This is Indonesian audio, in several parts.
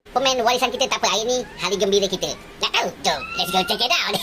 Pemain warisan kita tak apa. Hari ni hari gembira kita. Nak tahu? Jom, let's go check it out.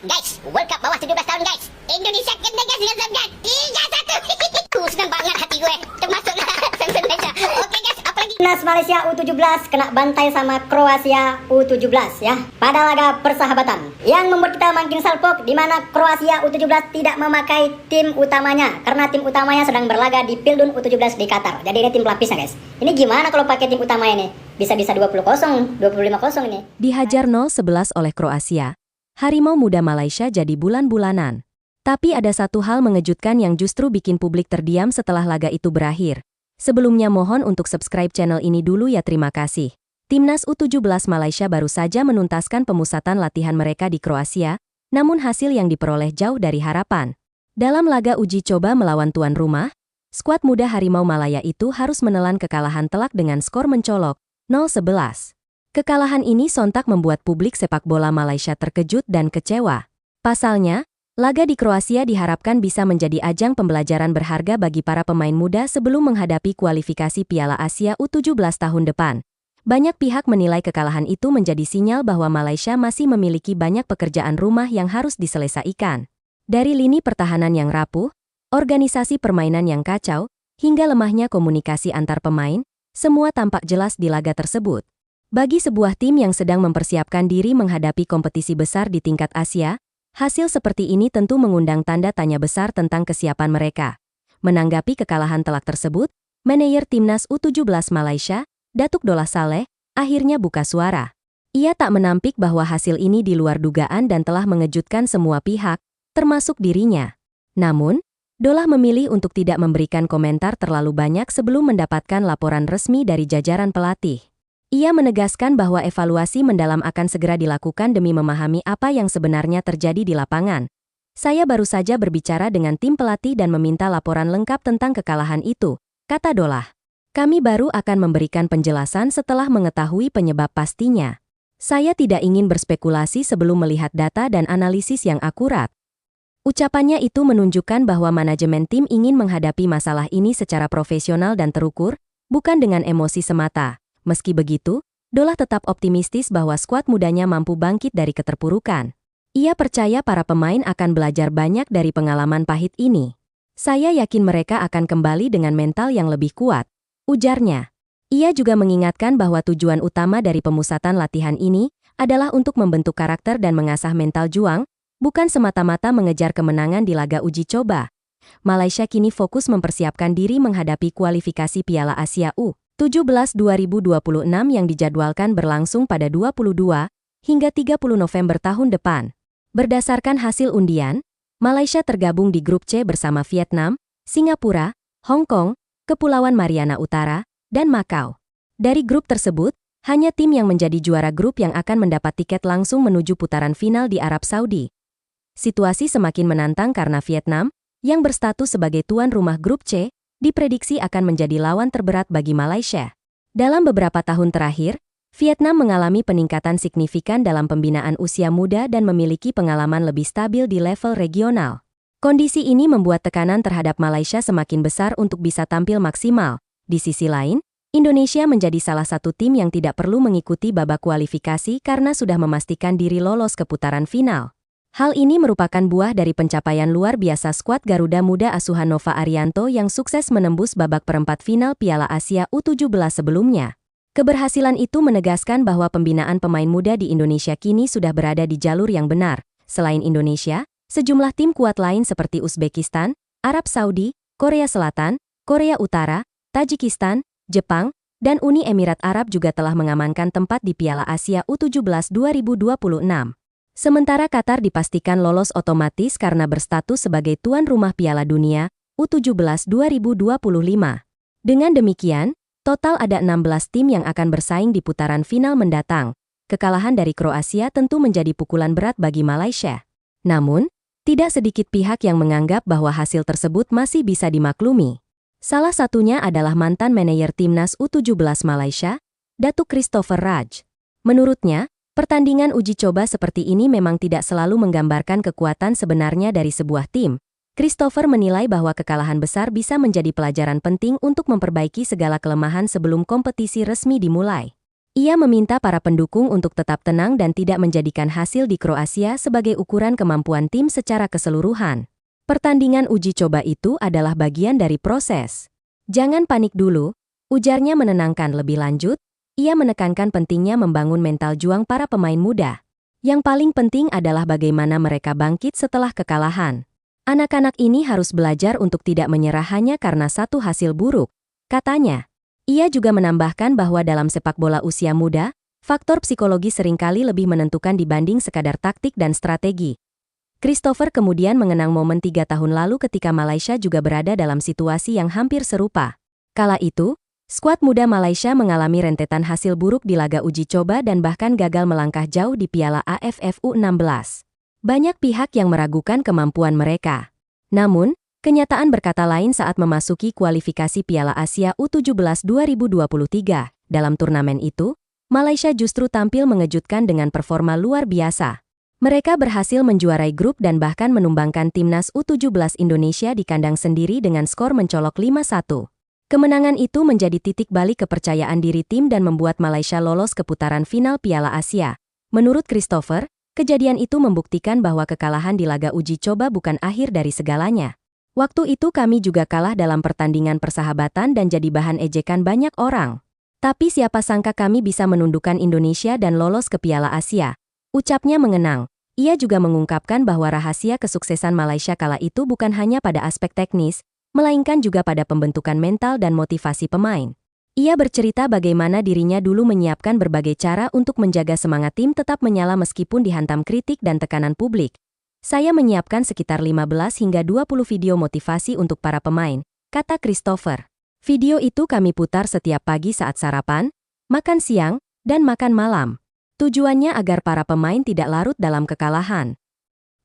Guys, World Cup bawah 17 tahun guys. Indonesia kena guys dengan Zamdan. 3-1. Senang banget hati gue. Termasuklah Samson Malaysia. Okey guys, apa lagi? Timnas Malaysia U17 kena bantai sama Kroasia U17 ya. Pada laga persahabatan yang membuat kita makin salpok di mana Kroasia U17 tidak memakai tim utamanya karena tim utamanya sedang berlaga di Pildun U17 di Qatar. Jadi ini tim pelapisnya guys. Ini gimana kalau pakai tim utamanya nih? Bisa-bisa 20-0, 25-0 ini. Dihajar 0-11 oleh Kroasia, Harimau Muda Malaysia jadi bulan-bulanan. Tapi ada satu hal mengejutkan yang justru bikin publik terdiam setelah laga itu berakhir. Sebelumnya mohon untuk subscribe channel ini dulu ya, terima kasih. Timnas U17 Malaysia baru saja menuntaskan pemusatan latihan mereka di Kroasia, namun hasil yang diperoleh jauh dari harapan. Dalam laga uji coba melawan tuan rumah, skuad muda Harimau Malaya itu harus menelan kekalahan telak dengan skor mencolok, 0-11. Kekalahan ini sontak membuat publik sepak bola Malaysia terkejut dan kecewa. Pasalnya, laga di Kroasia diharapkan bisa menjadi ajang pembelajaran berharga bagi para pemain muda sebelum menghadapi kualifikasi Piala Asia U17 tahun depan. Banyak pihak menilai kekalahan itu menjadi sinyal bahwa Malaysia masih memiliki banyak pekerjaan rumah yang harus diselesaikan. Dari lini pertahanan yang rapuh, organisasi permainan yang kacau, hingga lemahnya komunikasi antar pemain, semua tampak jelas di laga tersebut. Bagi sebuah tim yang sedang mempersiapkan diri menghadapi kompetisi besar di tingkat Asia, hasil seperti ini tentu mengundang tanda tanya besar tentang kesiapan mereka. Menanggapi kekalahan telak tersebut, manajer Timnas U17 Malaysia, Datuk Dolah Saleh, akhirnya buka suara. Ia tak menampik bahwa hasil ini di luar dugaan dan telah mengejutkan semua pihak, termasuk dirinya. Namun, Dolah memilih untuk tidak memberikan komentar terlalu banyak sebelum mendapatkan laporan resmi dari jajaran pelatih. Ia menegaskan bahwa evaluasi mendalam akan segera dilakukan demi memahami apa yang sebenarnya terjadi di lapangan. Saya baru saja berbicara dengan tim pelatih dan meminta laporan lengkap tentang kekalahan itu, kata Dolah. Kami baru akan memberikan penjelasan setelah mengetahui penyebab pastinya. Saya tidak ingin berspekulasi sebelum melihat data dan analisis yang akurat. Ucapannya itu menunjukkan bahwa manajemen tim ingin menghadapi masalah ini secara profesional dan terukur, bukan dengan emosi semata. Meski begitu, Dolah tetap optimistis bahwa skuad mudanya mampu bangkit dari keterpurukan. Ia percaya para pemain akan belajar banyak dari pengalaman pahit ini. Saya yakin mereka akan kembali dengan mental yang lebih kuat, ujarnya. Ia juga mengingatkan bahwa tujuan utama dari pemusatan latihan ini adalah untuk membentuk karakter dan mengasah mental juang, bukan semata-mata mengejar kemenangan di laga uji coba. Malaysia kini fokus mempersiapkan diri menghadapi kualifikasi Piala Asia U17 2026 yang dijadwalkan berlangsung pada 22 hingga 30 November tahun depan. Berdasarkan hasil undian, Malaysia tergabung di grup C bersama Vietnam, Singapura, Hong Kong, Kepulauan Mariana Utara, dan Macau. Dari grup tersebut, hanya tim yang menjadi juara grup yang akan mendapat tiket langsung menuju putaran final di Arab Saudi. Situasi semakin menantang karena Vietnam, yang berstatus sebagai tuan rumah grup C, diprediksi akan menjadi lawan terberat bagi Malaysia. Dalam beberapa tahun terakhir, Vietnam mengalami peningkatan signifikan dalam pembinaan usia muda dan memiliki pengalaman lebih stabil di level regional. Kondisi ini membuat tekanan terhadap Malaysia semakin besar untuk bisa tampil maksimal. Di sisi lain, Indonesia menjadi salah satu tim yang tidak perlu mengikuti babak kualifikasi karena sudah memastikan diri lolos ke putaran final. Hal ini merupakan buah dari pencapaian luar biasa skuad Garuda Muda asuhan Nova Arianto yang sukses menembus babak perempat final Piala Asia U17 sebelumnya. Keberhasilan itu menegaskan bahwa pembinaan pemain muda di Indonesia kini sudah berada di jalur yang benar. Selain Indonesia, sejumlah tim kuat lain seperti Uzbekistan, Arab Saudi, Korea Selatan, Korea Utara, Tajikistan, Jepang, dan Uni Emirat Arab juga telah mengamankan tempat di Piala Asia U17 2026. Sementara Qatar dipastikan lolos otomatis karena berstatus sebagai tuan rumah Piala Dunia U17 2025. Dengan demikian, total ada 16 tim yang akan bersaing di putaran final mendatang. Kekalahan dari Kroasia tentu menjadi pukulan berat bagi Malaysia. Namun, tidak sedikit pihak yang menganggap bahwa hasil tersebut masih bisa dimaklumi. Salah satunya adalah mantan manajer Timnas U17 Malaysia, Datuk Christopher Raj. Menurutnya, pertandingan uji coba seperti ini memang tidak selalu menggambarkan kekuatan sebenarnya dari sebuah tim. Christopher menilai bahwa kekalahan besar bisa menjadi pelajaran penting untuk memperbaiki segala kelemahan sebelum kompetisi resmi dimulai. Ia meminta para pendukung untuk tetap tenang dan tidak menjadikan hasil di Kroasia sebagai ukuran kemampuan tim secara keseluruhan. Pertandingan uji coba itu adalah bagian dari proses. Jangan panik dulu, ujarnya menenangkan lebih lanjut. Ia menekankan pentingnya membangun mental juang para pemain muda. Yang paling penting adalah bagaimana mereka bangkit setelah kekalahan. Anak-anak ini harus belajar untuk tidak menyerah hanya karena satu hasil buruk, katanya. Ia juga menambahkan bahwa dalam sepak bola usia muda, faktor psikologi seringkali lebih menentukan dibanding sekadar taktik dan strategi. Christopher kemudian mengenang momen 3 tahun lalu ketika Malaysia juga berada dalam situasi yang hampir serupa. Kala itu, skuad muda Malaysia mengalami rentetan hasil buruk di laga uji coba dan bahkan gagal melangkah jauh di Piala AFF U16. Banyak pihak yang meragukan kemampuan mereka. Namun, kenyataan berkata lain saat memasuki kualifikasi Piala Asia U17 2023. Dalam turnamen itu, Malaysia justru tampil mengejutkan dengan performa luar biasa. Mereka berhasil menjuarai grup dan bahkan menumbangkan timnas U17 Indonesia di kandang sendiri dengan skor mencolok 5-1. Kemenangan itu menjadi titik balik kepercayaan diri tim dan membuat Malaysia lolos ke putaran final Piala Asia. Menurut Christopher, kejadian itu membuktikan bahwa kekalahan di laga uji coba bukan akhir dari segalanya. Waktu itu kami juga kalah dalam pertandingan persahabatan dan jadi bahan ejekan banyak orang. Tapi siapa sangka kami bisa menundukkan Indonesia dan lolos ke Piala Asia, ucapnya mengenang. Ia juga mengungkapkan bahwa rahasia kesuksesan Malaysia kala itu bukan hanya pada aspek teknis, melainkan juga pada pembentukan mental dan motivasi pemain. Ia bercerita bagaimana dirinya dulu menyiapkan berbagai cara untuk menjaga semangat tim tetap menyala meskipun dihantam kritik dan tekanan publik. Saya menyiapkan sekitar 15 hingga 20 video motivasi untuk para pemain, kata Christopher. Video itu kami putar setiap pagi saat sarapan, makan siang, dan makan malam. Tujuannya agar para pemain tidak larut dalam kekalahan.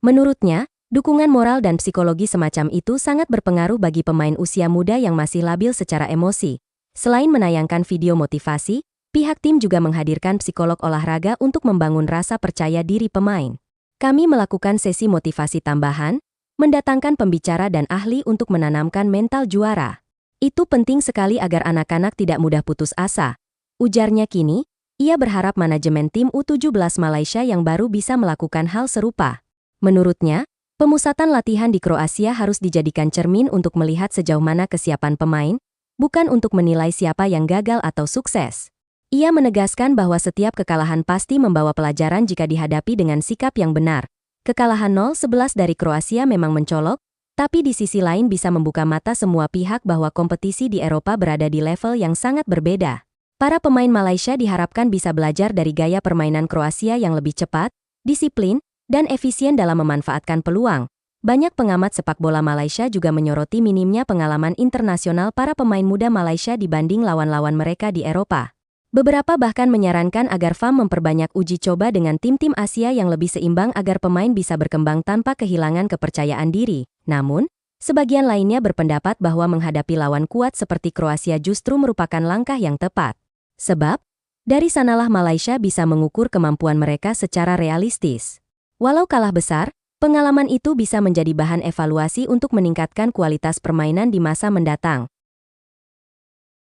Menurutnya, dukungan moral dan psikologi semacam itu sangat berpengaruh bagi pemain usia muda yang masih labil secara emosi. Selain menayangkan video motivasi, pihak tim juga menghadirkan psikolog olahraga untuk membangun rasa percaya diri pemain. Kami melakukan sesi motivasi tambahan, mendatangkan pembicara dan ahli untuk menanamkan mental juara. Itu penting sekali agar anak-anak tidak mudah putus asa. Ujarnya kini, ia berharap manajemen tim U17 Malaysia yang baru bisa melakukan hal serupa. Menurutnya, pemusatan latihan di Kroasia harus dijadikan cermin untuk melihat sejauh mana kesiapan pemain, bukan untuk menilai siapa yang gagal atau sukses. Ia menegaskan bahwa setiap kekalahan pasti membawa pelajaran jika dihadapi dengan sikap yang benar. Kekalahan 0-11 dari Kroasia memang mencolok, tapi di sisi lain bisa membuka mata semua pihak bahwa kompetisi di Eropa berada di level yang sangat berbeda. Para pemain Malaysia diharapkan bisa belajar dari gaya permainan Kroasia yang lebih cepat, disiplin, dan efisien dalam memanfaatkan peluang. Banyak pengamat sepak bola Malaysia juga menyoroti minimnya pengalaman internasional para pemain muda Malaysia dibanding lawan-lawan mereka di Eropa. Beberapa bahkan menyarankan agar FAM memperbanyak uji coba dengan tim-tim Asia yang lebih seimbang agar pemain bisa berkembang tanpa kehilangan kepercayaan diri. Namun, sebagian lainnya berpendapat bahwa menghadapi lawan kuat seperti Kroasia justru merupakan langkah yang tepat. Sebab, dari sanalah Malaysia bisa mengukur kemampuan mereka secara realistis. Walau kalah besar, pengalaman itu bisa menjadi bahan evaluasi untuk meningkatkan kualitas permainan di masa mendatang.